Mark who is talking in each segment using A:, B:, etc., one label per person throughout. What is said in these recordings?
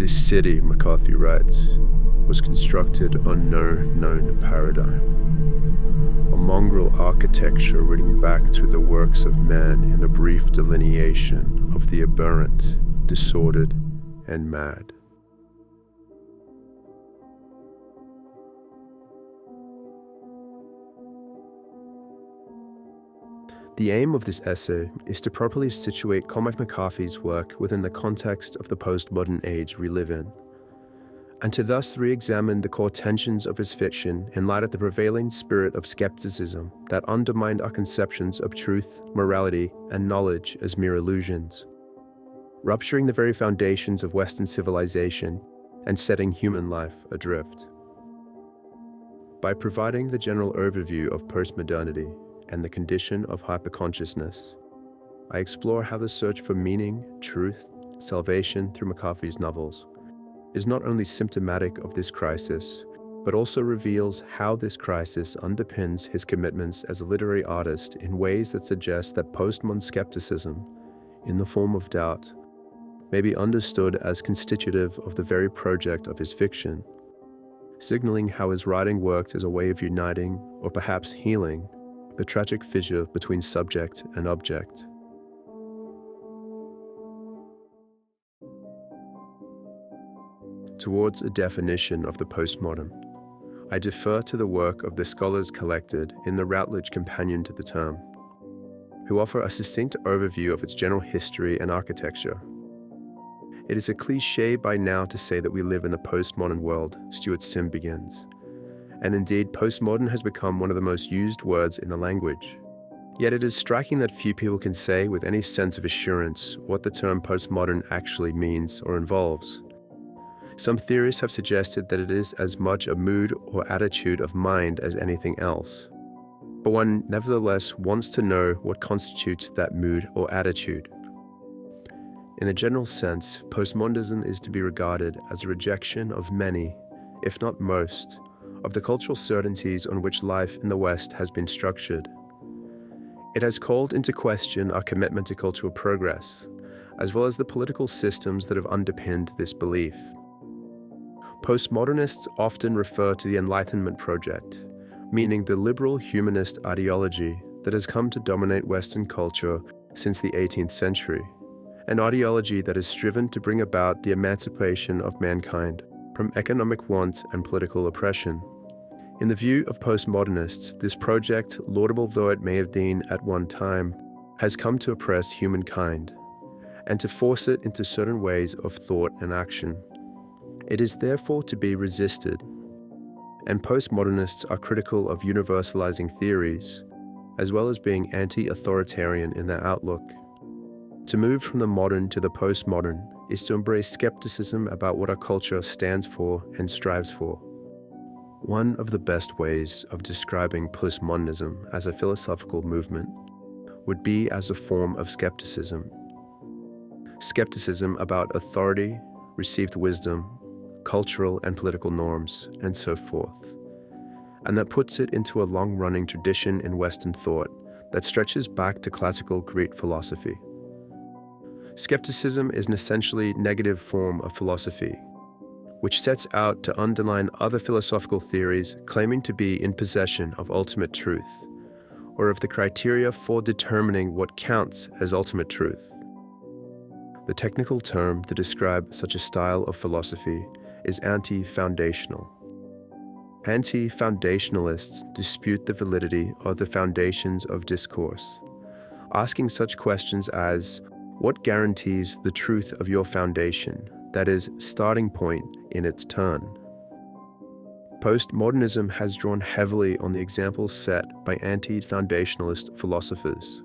A: This city, McCarthy writes, was constructed on no known paradigm. A mongrel architecture rooting back to the works of man in a brief delineation of the aberrant, disordered, and mad. The aim of this essay is to properly situate Cormac McCarthy's work within the context of the postmodern age we live in, and to thus re-examine the core tensions of his fiction in light of the prevailing spirit of skepticism that undermined our conceptions of truth, morality, and knowledge as mere illusions, rupturing the very foundations of Western civilization and setting human life adrift. By providing the general overview of postmodernity and the condition of hyperconsciousness, I explore how the search for meaning, truth, salvation through McCarthy's novels is not only symptomatic of this crisis, but also reveals how this crisis underpins his commitments as a literary artist in ways that suggest that postmodern skepticism, in the form of doubt, may be understood as constitutive of the very project of his fiction, signaling how his writing worked as a way of uniting, or perhaps healing, the tragic fissure between subject and object. Towards a definition of the postmodern, I defer to the work of the scholars collected in the Routledge companion to the term, who offer a succinct overview of its general history and architecture. It is a cliché by now to say that we live in the postmodern world Stuart's sim begins. And indeed, postmodern has become one of the most used words in the language. Yet it is striking that few people can say with any sense of assurance what the term postmodern actually means or involves. Some theorists have suggested that it is as much a mood or attitude of mind as anything else. But one nevertheless wants to know what constitutes that mood or attitude. In a general sense, postmodernism is to be regarded as a rejection of many, if not most, of the cultural certainties on which life in the West has been structured. It has called into question our commitment to cultural progress, as well as the political systems that have underpinned this belief. Postmodernists often refer to the Enlightenment project, meaning the liberal humanist ideology that has come to dominate Western culture since the 18th century, an ideology that has striven to bring about the emancipation of mankind from economic want and political oppression. In the view of postmodernists, this project, laudable though it may have been at one time, has come to oppress humankind and to force it into certain ways of thought and action. It is therefore to be resisted, and postmodernists are critical of universalizing theories, as well as being anti-authoritarian in their outlook. To move from the modern to the postmodern is to embrace skepticism about what our culture stands for and strives for. One of the best ways of describing postmodernism as a philosophical movement would be as a form of skepticism. Skepticism about authority, received wisdom, cultural and political norms, and so forth. And that puts it into a long-running tradition in Western thought that stretches back to classical Greek philosophy. Skepticism is an essentially negative form of philosophy, which sets out to undermine other philosophical theories claiming to be in possession of ultimate truth, or of the criteria for determining what counts as ultimate truth. The technical term to describe such a style of philosophy is anti-foundational. Anti-foundationalists dispute the validity of the foundations of discourse, asking such questions as, what guarantees the truth of your foundation, that is, starting point, in its turn? Postmodernism has drawn heavily on the examples set by anti-foundationalist philosophers,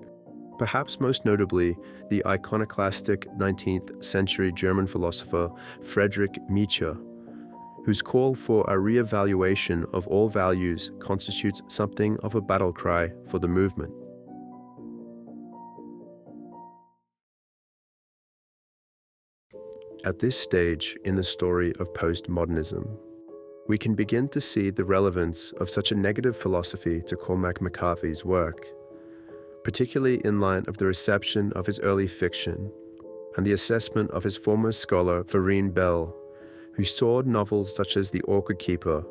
A: perhaps most notably the iconoclastic 19th century German philosopher Friedrich Nietzsche, whose call for a re-evaluation of all values constitutes something of a battle cry for the movement. At this stage in the story of postmodernism, we can begin to see the relevance of such a negative philosophy to Cormac McCarthy's work, particularly in light of the reception of his early fiction and the assessment of his former scholar Vereen Bell, who saw novels such as The Orchid Keeper,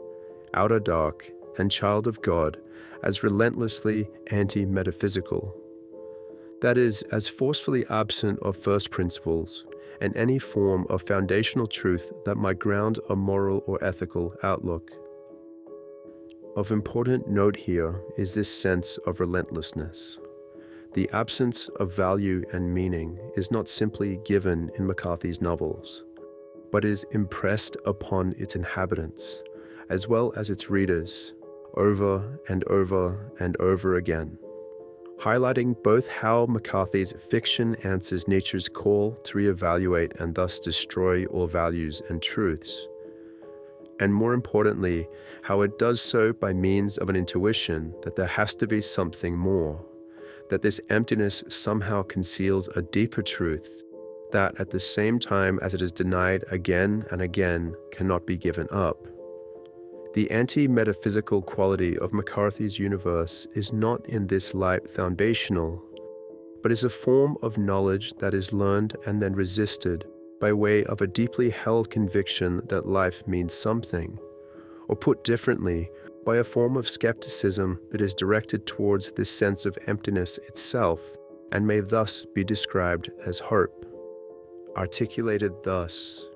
A: Outer Dark, and Child of God as relentlessly anti-metaphysical. That is, as forcefully absent of first principles and any form of foundational truth that might ground a moral or ethical outlook. Of important note here is this sense of relentlessness. The absence of value and meaning is not simply given in McCarthy's novels, but is impressed upon its inhabitants, as well as its readers, over and over and over again, highlighting both how McCarthy's fiction answers nature's call to reevaluate and thus destroy all values and truths, and more importantly, how it does so by means of an intuition that there has to be something more, that this emptiness somehow conceals a deeper truth that at the same time as it is denied again and again cannot be given up. The anti-metaphysical quality of McCarthy's universe is not in this light foundational, but is a form of knowledge that is learned and then resisted by way of a deeply held conviction that life means something, or put differently, by a form of skepticism that is directed towards this sense of emptiness itself and may thus be described as hope. Articulated thus,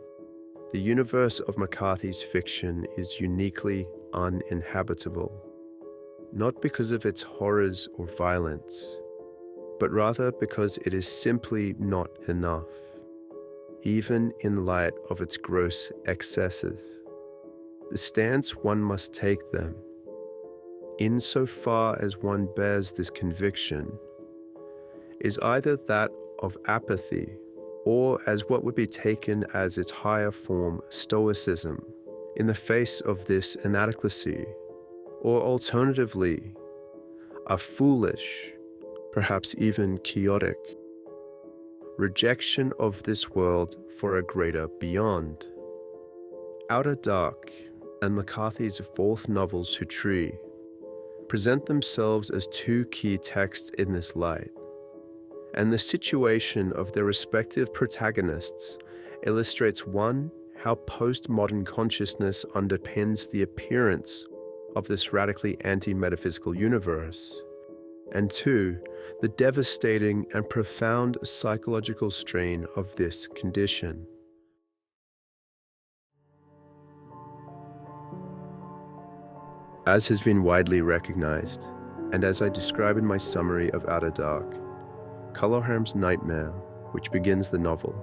A: the universe of McCarthy's fiction is uniquely uninhabitable, not because of its horrors or violence, but rather because it is simply not enough, even in light of its gross excesses. The stance one must take them, insofar as one bears this conviction, is either that of apathy or as what would be taken as its higher form, stoicism, in the face of this inadequacy, or alternatively, a foolish, perhaps even chaotic, rejection of this world for a greater beyond. Outer Dark and McCarthy's fourth novel, Suttree, present themselves as two key texts in this light, and the situation of their respective protagonists illustrates one, how postmodern consciousness underpins the appearance of this radically anti-metaphysical universe, and two, the devastating and profound psychological strain of this condition. As has been widely recognized, and as I describe in my summary of Outer Dark, Callaghan's nightmare, which begins the novel,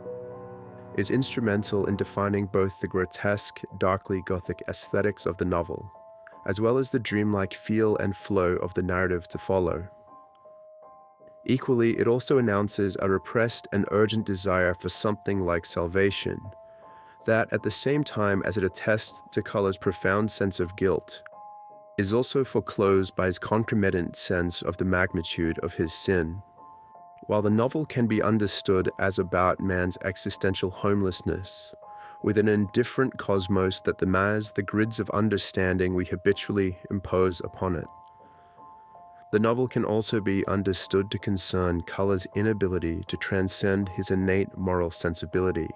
A: is instrumental in defining both the grotesque, darkly Gothic aesthetics of the novel, as well as the dreamlike feel and flow of the narrative to follow. Equally, it also announces a repressed and urgent desire for something like salvation, that at the same time as it attests to Culler's profound sense of guilt, is also foreclosed by his concomitant sense of the magnitude of his sin. While the novel can be understood as about man's existential homelessness, with an indifferent cosmos that demands the grids of understanding we habitually impose upon it, the novel can also be understood to concern Culler's inability to transcend his innate moral sensibility,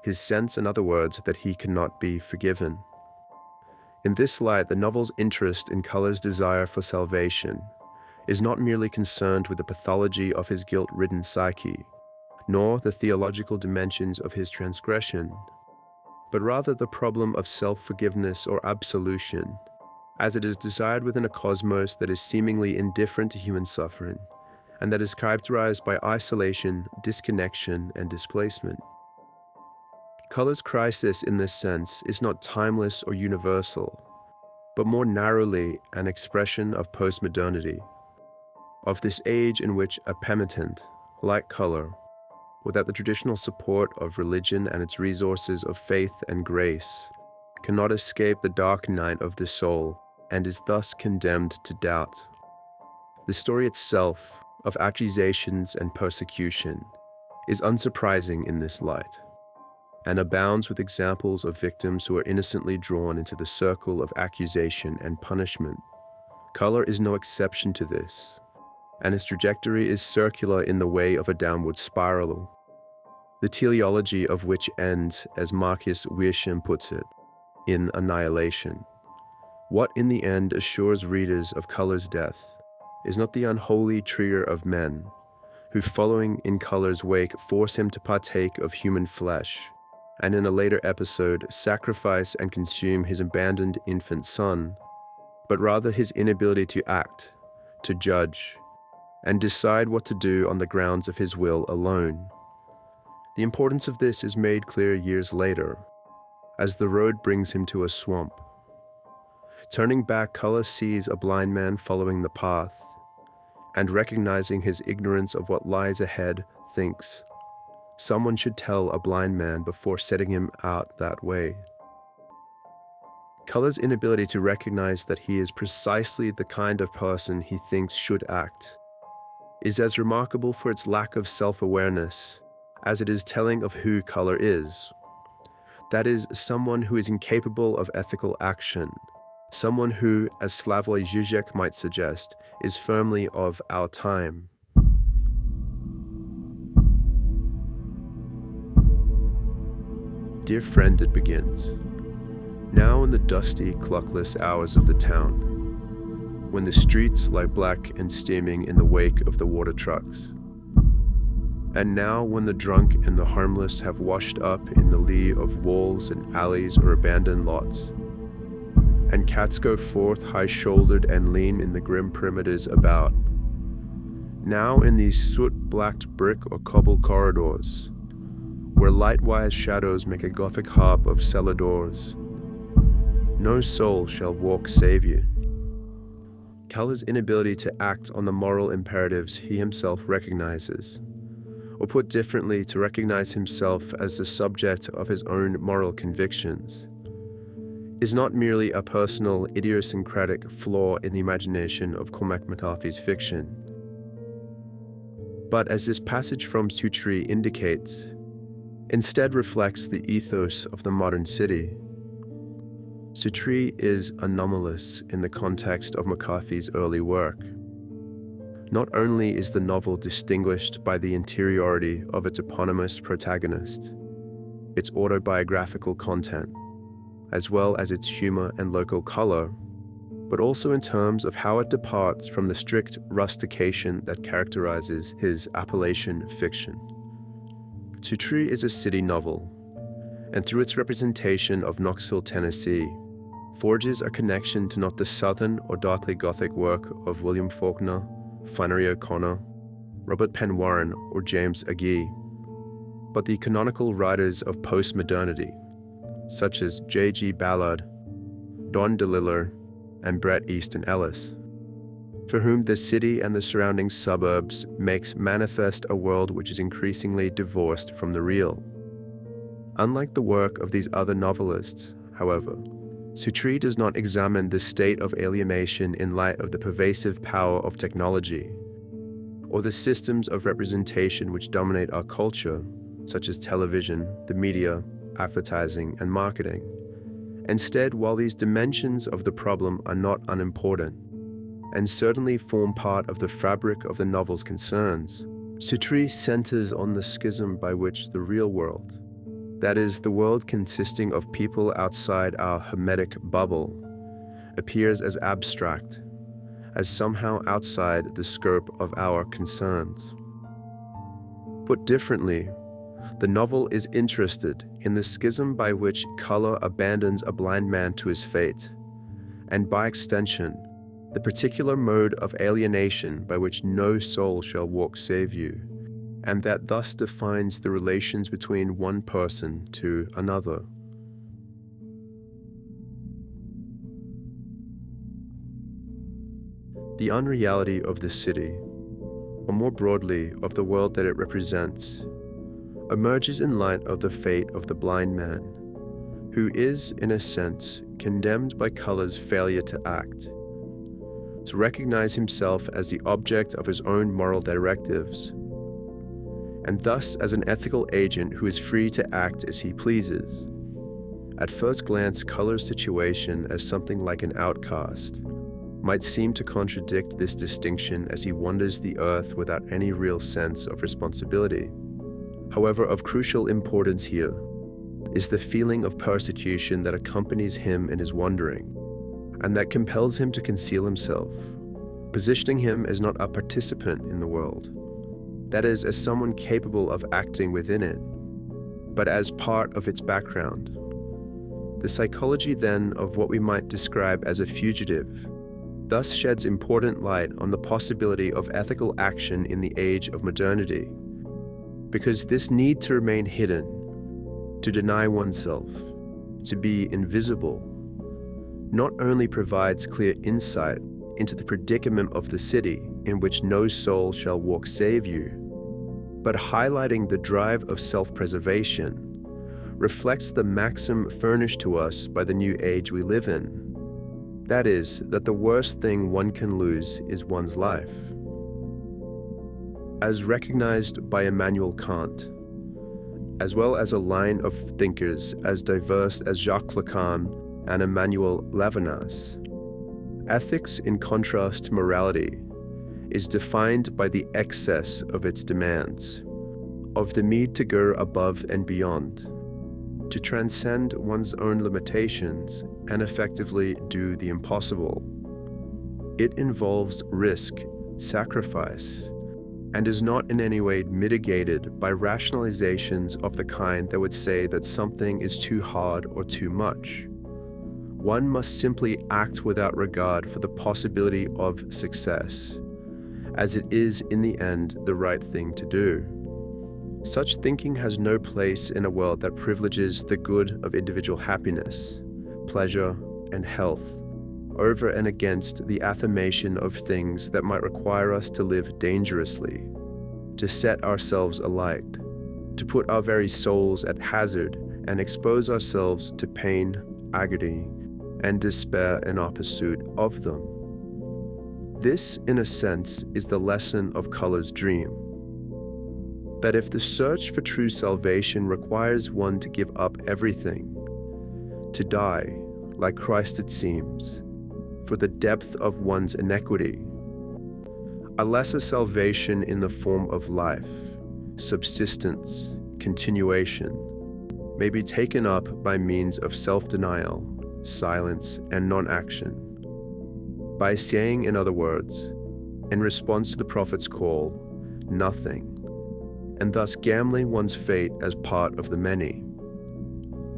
A: his sense, in other words, that he cannot be forgiven. In this light, the novel's interest in Culler's desire for salvation is not merely concerned with the pathology of his guilt-ridden psyche, nor the theological dimensions of his transgression, but rather the problem of self-forgiveness or absolution, as it is desired within a cosmos that is seemingly indifferent to human suffering, and that is characterized by isolation, disconnection, and displacement. Culler's crisis in this sense is not timeless or universal, but more narrowly an expression of postmodernity, of this age in which a penitent, like Culler, without the traditional support of religion and its resources of faith and grace, cannot escape the dark night of the soul and is thus condemned to doubt. The story itself, of accusations and persecution, is unsurprising in this light, and abounds with examples of victims who are innocently drawn into the circle of accusation and punishment. Culler is no exception to this, and his trajectory is circular in the way of a downward spiral. the teleology of which ends, as Marcus Wiersholm puts it, in annihilation. What in the end assures readers of color's death is not the unholy trier of men, who following in color's wake force him to partake of human flesh, and in a later episode sacrifice and consume his abandoned infant son, but rather his inability to act, to judge, and decide what to do on the grounds of his will alone. The importance of this is made clear years later, as the road brings him to a swamp. Turning back, Color sees a blind man following the path, and recognizing his ignorance of what lies ahead, thinks, someone should tell a blind man before setting him out that way. Color's inability to recognize that he is precisely the kind of person he thinks should act is as remarkable for its lack of self-awareness as it is telling of who Color is. That is, someone who is incapable of ethical action, someone who, as Slavoj Žižek might suggest, is firmly of our time. Dear friend, it begins. Now in the dusty, clockless hours of the town, when the streets lie black and steaming in the wake of the water trucks, and now when the drunk and the harmless have washed up in the lee of walls and alleys or abandoned lots, and cats go forth high-shouldered and lean in the grim perimeters about, now in these soot-blacked brick or cobble corridors, where light-wise shadows make a gothic harp of cellar doors, no soul shall walk save you. Color's inability to act on the moral imperatives he himself recognizes, or put differently, to recognize himself as the subject of his own moral convictions, is not merely a personal, idiosyncratic flaw in the imagination of Cormac McCarthy's fiction, but, as this passage from Suttree indicates, instead reflects the ethos of the modern city. Suttree is anomalous in the context of McCarthy's early work. Not only is the novel distinguished by the interiority of its eponymous protagonist, its autobiographical content, as well as its humor and local color, but also in terms of how it departs from the strict rustication that characterizes his Appalachian fiction. Suttree is a city novel, and through its representation of Knoxville, Tennessee, forges a connection to not the Southern or darkly Gothic work of William Faulkner, Flannery O'Connor, Robert Penn Warren, or James Agee, but the canonical writers of postmodernity, such as J.G. Ballard, Don DeLillo, and Bret Easton Ellis, for whom the city and the surrounding suburbs makes manifest a world which is increasingly divorced from the real. Unlike the work of these other novelists, however, Suttree does not examine the state of alienation in light of the pervasive power of technology, or the systems of representation which dominate our culture, such as television, the media, advertising, and marketing. Instead, while these dimensions of the problem are not unimportant, and certainly form part of the fabric of the novel's concerns, Suttree centers on the schism by which the real world, that is, the world consisting of people outside our hermetic bubble, appears as abstract, as somehow outside the scope of our concerns. Put differently, the novel is interested in the schism by which color abandons a blind man to his fate, and by extension, the particular mode of alienation by which no soul shall walk save you, and that thus defines the relations between one person to another. The unreality of the city, or more broadly of the world that it represents, emerges in light of the fate of the blind man, who is, in a sense, condemned by color's failure to act, to recognize himself as the object of his own moral directives, and thus as an ethical agent who is free to act as he pleases. At first glance, color's situation as something like an outcast might seem to contradict this distinction as he wanders the earth without any real sense of responsibility. However, of crucial importance here is the feeling of persecution that accompanies him in his wandering, and that compels him to conceal himself, positioning him as not a participant in the world, that is, as someone capable of acting within it, but as part of its background. The psychology then of what we might describe as a fugitive thus sheds important light on the possibility of ethical action in the age of modernity, because this need to remain hidden, to deny oneself, to be invisible, not only provides clear insight into the predicament of the city in which no soul shall walk save you, but highlighting the drive of self-preservation, reflects the maxim furnished to us by the new age we live in. That is, that the worst thing one can lose is one's life. As recognized by Immanuel Kant, as well as a line of thinkers as diverse as Jacques Lacan and Emmanuel Levinas, ethics, in contrast to morality, is defined by the excess of its demands, of the need to go above and beyond, to transcend one's own limitations and effectively do the impossible. It involves risk, sacrifice, and is not in any way mitigated by rationalizations of the kind that would say that something is too hard or too much. One must simply act without regard for the possibility of success, as it is in the end the right thing to do. Such thinking has no place in a world that privileges the good of individual happiness, pleasure, and health over and against the affirmation of things that might require us to live dangerously, to set ourselves alight, to put our very souls at hazard and expose ourselves to pain, agony, and despair in our pursuit of them. This, in a sense, is the lesson of Culler's dream. But if the search for true salvation requires one to give up everything, to die, like Christ it seems, for the depth of one's inequity, a lesser salvation in the form of life, subsistence, continuation, may be taken up by means of self-denial, silence, and non-action. By saying, in other words, in response to the prophet's call, nothing, and thus gambling one's fate as part of the many.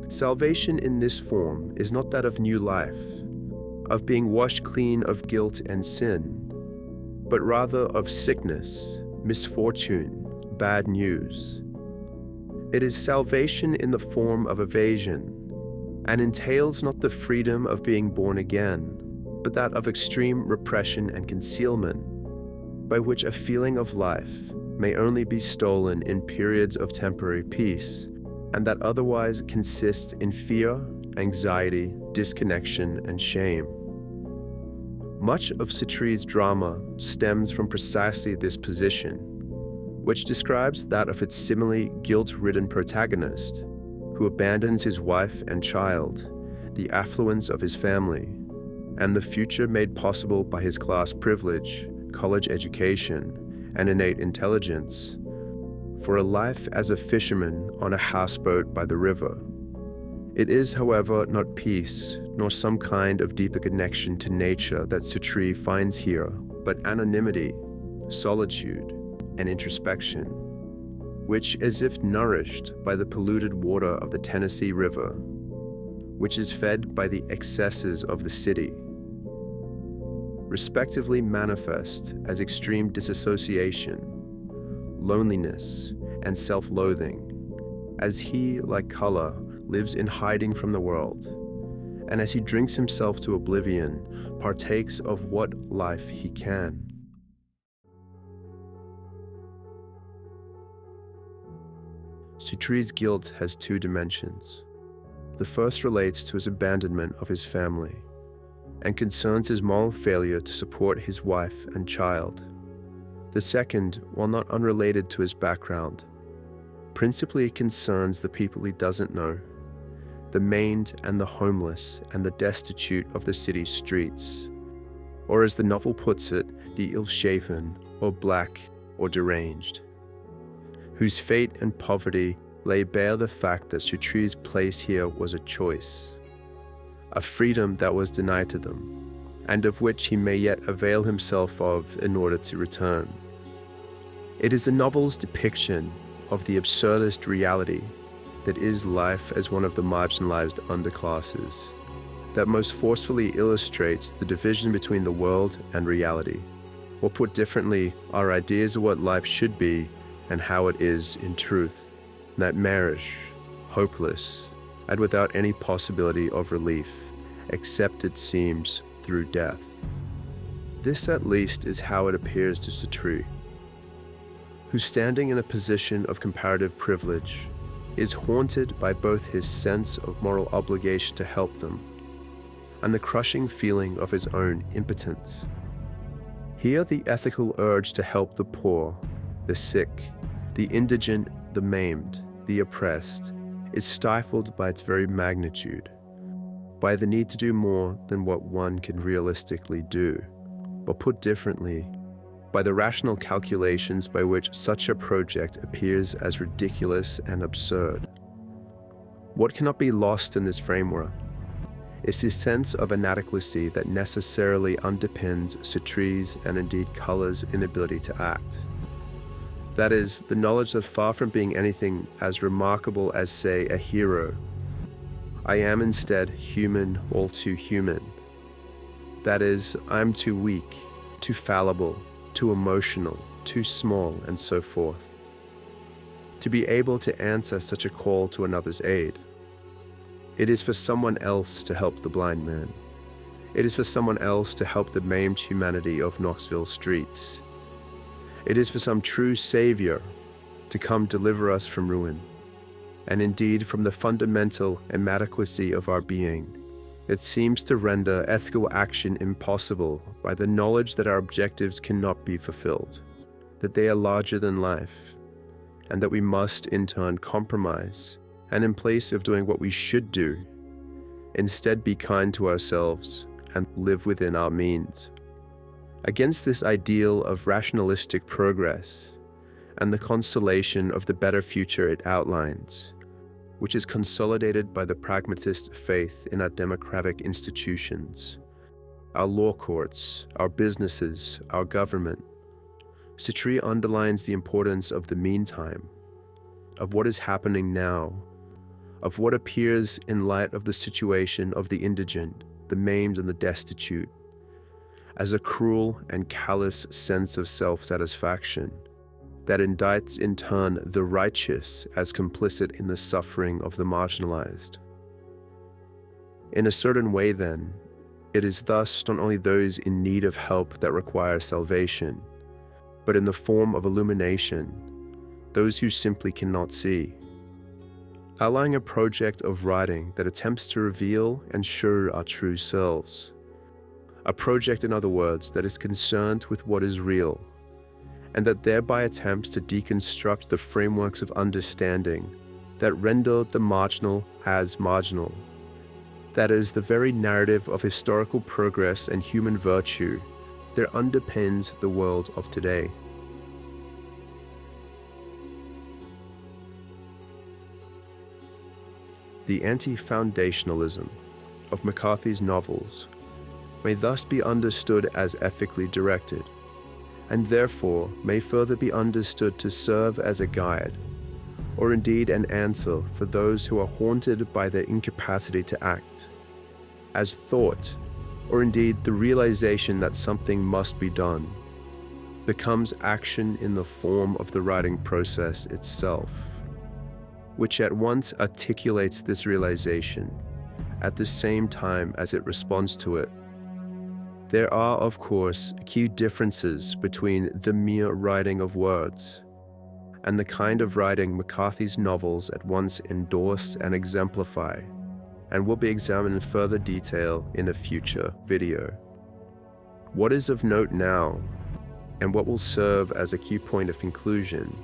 A: Salvation in this form is not that of new life, of being washed clean of guilt and sin, but rather of sickness, misfortune, bad news. It is salvation in the form of evasion, and entails not the freedom of being born again, but that of extreme repression and concealment, by which a feeling of life may only be stolen in periods of temporary peace, and that otherwise consists in fear, anxiety, disconnection, and shame. Much of Suttree's drama stems from precisely this position, which describes that of its similarly guilt-ridden protagonist, who abandons his wife and child, the affluence of his family, and the future made possible by his class privilege, college education, and innate intelligence, for a life as a fisherman on a houseboat by the river. It is, however, not peace, nor some kind of deeper connection to nature that Suttree finds here, but anonymity, solitude, and introspection, which, as if nourished by the polluted water of the Tennessee River, which is fed by the excesses of the city, respectively manifest as extreme disassociation, loneliness, and self-loathing, as he, like Culler, lives in hiding from the world, and as he drinks himself to oblivion, partakes of what life he can. Suttree's guilt has two dimensions. The first relates to his abandonment of his family, and concerns his moral failure to support his wife and child. The second, while not unrelated to his background, principally concerns the people he doesn't know, the maimed and the homeless and the destitute of the city's streets, or as the novel puts it, the ill-shapen or black or deranged, whose fate and poverty lay bare the fact that Suttree's place here was a choice, a freedom that was denied to them, and of which he may yet avail himself of in order to return. It is the novel's depiction of the absurdist reality that is life as one of the marginalized underclasses that most forcefully illustrates the division between the world and reality, or put differently, our ideas of what life should be and how it is in truth, nightmarish, hopeless, and without any possibility of relief, except it seems through death. This at least is how it appears to Suttree, who, standing in a position of comparative privilege, is haunted by both his sense of moral obligation to help them and the crushing feeling of his own impotence. Here the ethical urge to help the poor, the sick, the indigent, the maimed, the oppressed, is stifled by its very magnitude, by the need to do more than what one can realistically do, but put differently, by the rational calculations by which such a project appears as ridiculous and absurd. What cannot be lost in this framework is the sense of inadequacy that necessarily underpins Suttree's and indeed Culler's inability to act. That is, the knowledge that far from being anything as remarkable as, say, a hero, I am instead human, all too human. That is, I am too weak, too fallible, too emotional, too small, and so forth, to be able to answer such a call to another's aid. It is for someone else to help the blind man. It is for someone else to help the maimed humanity of Knoxville streets. It is for some true savior to come deliver us from ruin, and indeed from the fundamental inadequacy of our being. It seems to render ethical action impossible by the knowledge that our objectives cannot be fulfilled, that they are larger than life, and that we must in turn compromise, and in place of doing what we should do, instead be kind to ourselves and live within our means. Against this ideal of rationalistic progress and the consolation of the better future it outlines, which is consolidated by the pragmatist faith in our democratic institutions, our law courts, our businesses, our government, Suttree underlines the importance of the meantime, of what is happening now, of what appears in light of the situation of the indigent, the maimed, and the destitute, as a cruel and callous sense of self-satisfaction that indicts in turn the righteous as complicit in the suffering of the marginalized. In a certain way, then, it is thus not only those in need of help that require salvation, but in the form of illumination, those who simply cannot see. Outlining a project of writing that attempts to reveal and show our true selves. A project, in other words, that is concerned with what is real, and that thereby attempts to deconstruct the frameworks of understanding that render the marginal as marginal. That is, the very narrative of historical progress and human virtue that underpins the world of today. The anti-foundationalism of McCarthy's novels may thus be understood as ethically directed, and therefore may further be understood to serve as a guide, or indeed an answer for those who are haunted by their incapacity to act, as thought, or indeed the realization that something must be done, becomes action in the form of the writing process itself, which at once articulates this realization at the same time as it responds to it. There are, of course, key differences between the mere writing of words and the kind of writing McCarthy's novels at once endorse and exemplify, and will be examined in further detail in a future video. What is of note now, and what will serve as a key point of conclusion,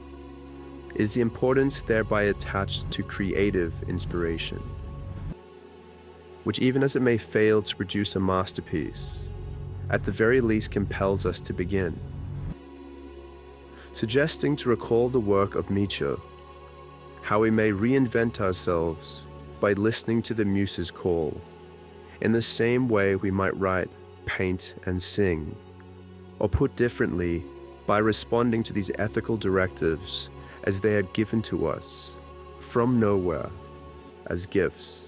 A: is the importance thereby attached to creative inspiration, which, even as it may fail to produce a masterpiece, at the very least compels us to begin. suggesting to recall the work of Nietzsche, how we may reinvent ourselves by listening to the muse's call, in the same way we might write, paint, and sing, or put differently, by responding to these ethical directives as they are given to us from nowhere as gifts.